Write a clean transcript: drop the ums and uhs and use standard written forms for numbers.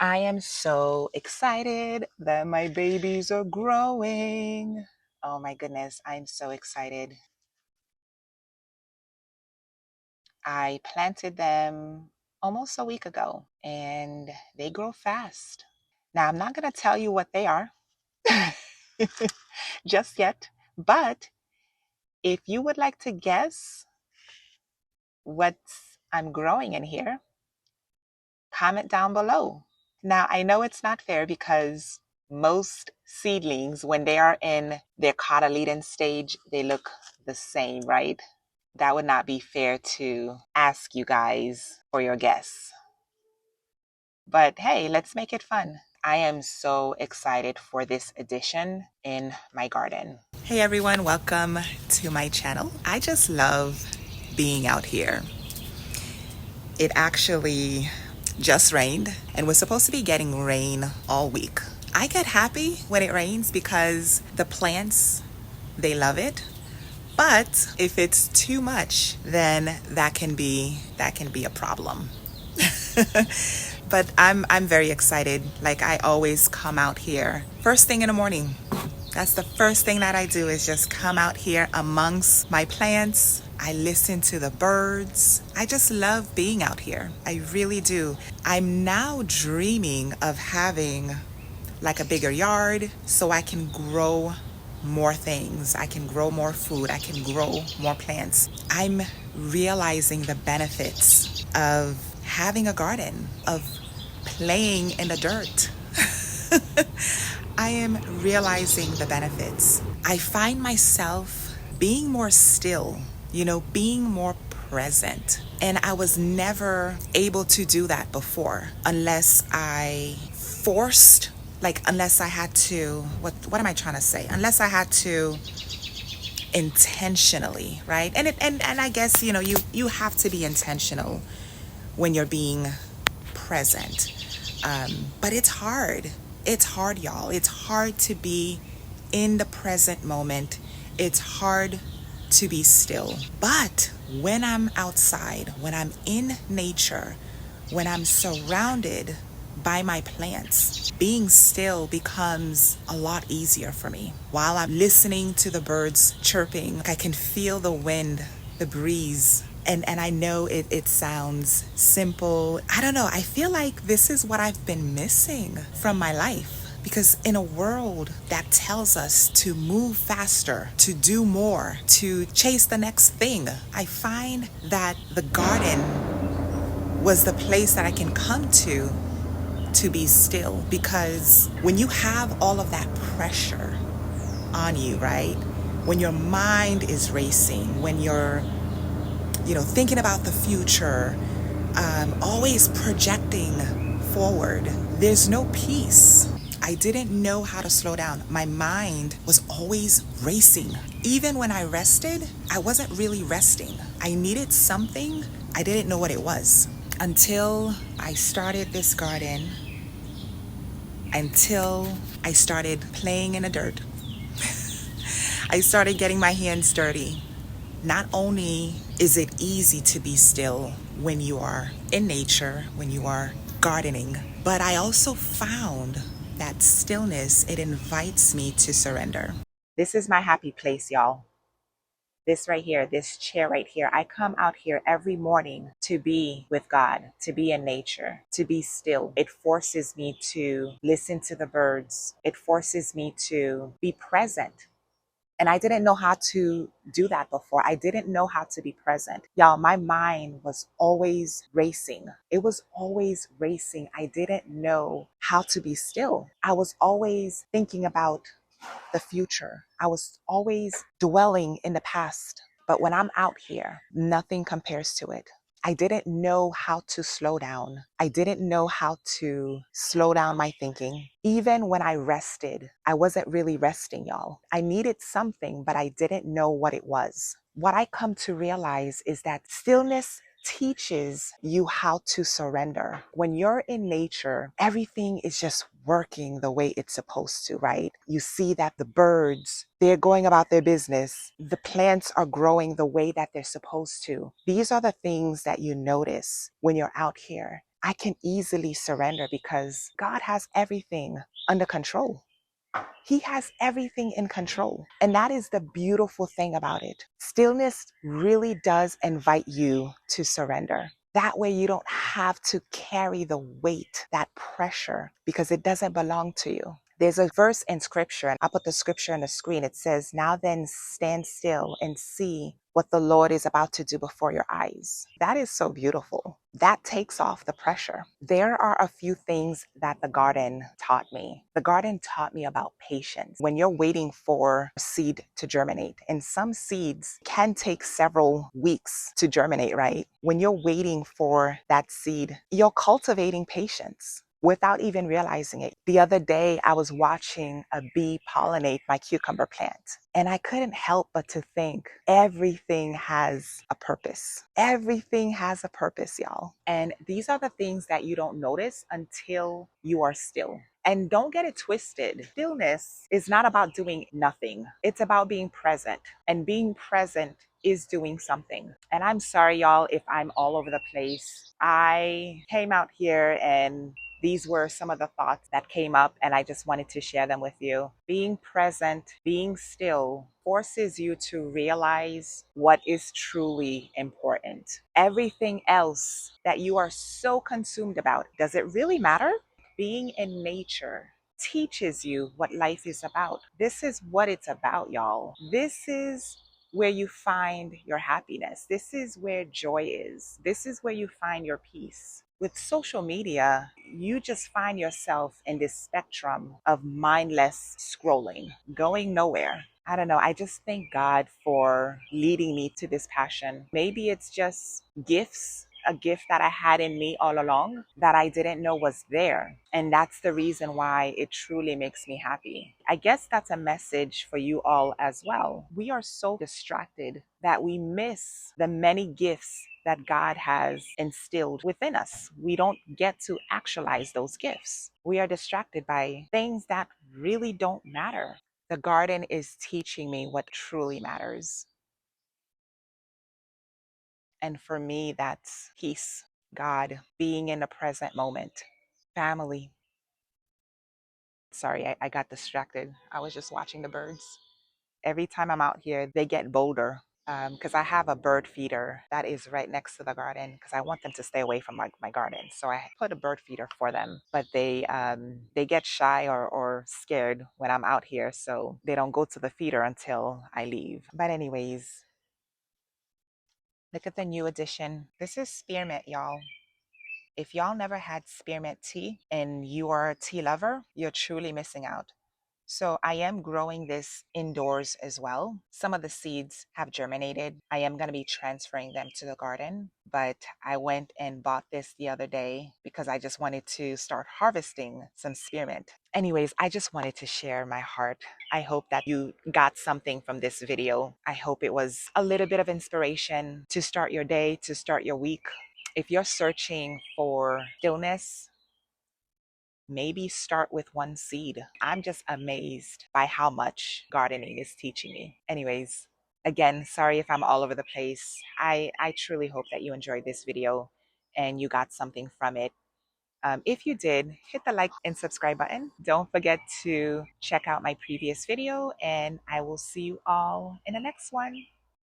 I am so excited that my babies are growing. Oh my goodness, I'm so excited. I planted them almost a week ago and they grow fast. Now, I'm not going to tell you what they are just yet, but if you would like to guess what I'm growing in here, comment down below. Now, I know it's not fair because most seedlings, when they are in their cotyledon stage, they look the same, right? That would not be fair to ask you guys for your guess. But hey, let's make it fun. I am so excited for this addition in my garden. Hey everyone, welcome to my channel. I just love being out here. It actually just rained and we're supposed to be getting rain all week. I get happy when it rains because the plants, they love it. But if it's too much, then that can be a problem. But I'm very excited. Like I always come out here first thing in the morning. That's the first thing that I do is just come out here amongst my plants. I listen to the birds. I just love being out here. I really do. I'm now dreaming of having like a bigger yard so I can grow more things. I can grow more food. I can grow more plants. I'm realizing the benefits of having a garden, of playing in the dirt. I am realizing the benefits. I find myself being more still, being more present. And I was never able to do that before unless I forced, unless I had to, what am I trying to say? Unless I had to intentionally, right? And I guess, you have to be intentional when you're being present. But it's hard. It's hard, y'all. It's hard to be in the present moment. It's hard to be still. But when I'm outside, when I'm in nature, when I'm surrounded by my plants, being still becomes a lot easier for me. While I'm listening to the birds chirping, I can feel the wind, the breeze. And I know it sounds simple. I don't know. I feel like this is what I've been missing from my life. Because in a world that tells us to move faster, to do more, to chase the next thing, I find that the garden was the place that I can come to be still. Because when you have all of that pressure on you, right? When your mind is racing, when you're thinking about the future, always projecting forward, there's no peace. I didn't know how to slow down. My mind was always racing. Even when I rested, I wasn't really resting. I needed something. I didn't know what it was until I started this garden, until I started playing in the dirt. I started getting my hands dirty. Not only is it easy to be still when you are in nature, when you are gardening, but I also found that stillness, it invites me to surrender. This is my happy place, y'all. This right here, this chair right here, I come out here every morning to be with God, to be in nature, to be still. It forces me to listen to the birds. It forces me to be present. And I didn't know how to do that before. I didn't know how to be present. Y'all, my mind was always racing. It was always racing. I didn't know how to be still. I was always thinking about the future. I was always dwelling in the past. But when I'm out here, nothing compares to it. I didn't know how to slow down. I didn't know how to slow down my thinking. Even when I rested, I wasn't really resting, y'all. I needed something, but I didn't know what it was. What I come to realize is that stillness teaches you how to surrender. When you're in nature, everything is just working the way it's supposed to, right? You see that the birds, they're going about their business. The plants are growing the way that they're supposed to. These are the things that you notice when you're out here. I can easily surrender because God has everything under control. He has everything in control. And that is the beautiful thing about it. Stillness really does invite you to surrender. That way you don't have to carry the weight, that pressure, because it doesn't belong to you. There's a verse in scripture, and I'll put the scripture on the screen. It says, "Now then, stand still and see what the Lord is about to do before your eyes." That is so beautiful. That takes off the pressure. There are a few things that the garden taught me. The garden taught me about patience. When you're waiting for a seed to germinate, and some seeds can take several weeks to germinate, right? When you're waiting for that seed, you're cultivating patience without even realizing it. The other day, I was watching a bee pollinate my cucumber plant, and I couldn't help but to think everything has a purpose. Everything has a purpose, y'all. And these are the things that you don't notice until you are still. And don't get it twisted. Stillness is not about doing nothing. It's about being present. And being present is doing something. And I'm sorry, y'all, if I'm all over the place. I came out here and these were some of the thoughts that came up, and I just wanted to share them with you. Being present, being still, forces you to realize what is truly important. Everything else that you are so consumed about, does it really matter? Being in nature teaches you what life is about. This is what it's about, y'all. This is where you find your happiness. This is where joy is. This is where you find your peace. With social media, you just find yourself in this spectrum of mindless scrolling, going nowhere. I don't know. I just thank God for leading me to this passion. Maybe it's just gifts, a gift that I had in me all along that I didn't know was there. And that's the reason why it truly makes me happy. I guess that's a message for you all as well. We are so distracted that we miss the many gifts that God has instilled within us. We don't get to actualize those gifts. We are distracted by things that really don't matter. The garden is teaching me what truly matters. And for me, that's peace, God, being in the present moment, family. Sorry, I got distracted. I was just watching the birds. Every time I'm out here, they get bolder because I have a bird feeder that is right next to the garden because I want them to stay away from my garden. So I put a bird feeder for them, but they get shy or scared when I'm out here, so they don't go to the feeder until I leave. But anyways, look at the new addition. This is spearmint, y'all. If y'all never had spearmint tea and you are a tea lover, you're truly missing out. So I am growing this indoors as well. Some of the seeds have germinated. I am going to be transferring them to the garden, but I went and bought this the other day because I just wanted to start harvesting some spearmint. Anyways, I just wanted to share my heart. I hope that you got something from this video. I hope it was a little bit of inspiration to start your day, to start your week. If you're searching for stillness, maybe start with one seed. I'm just amazed by how much gardening is teaching me. Anyways, again, sorry if I'm all over the place. I truly hope that you enjoyed this video and you got something from it. If you did, hit the like and subscribe button. Don't forget to check out my previous video, and I will see you all in the next one.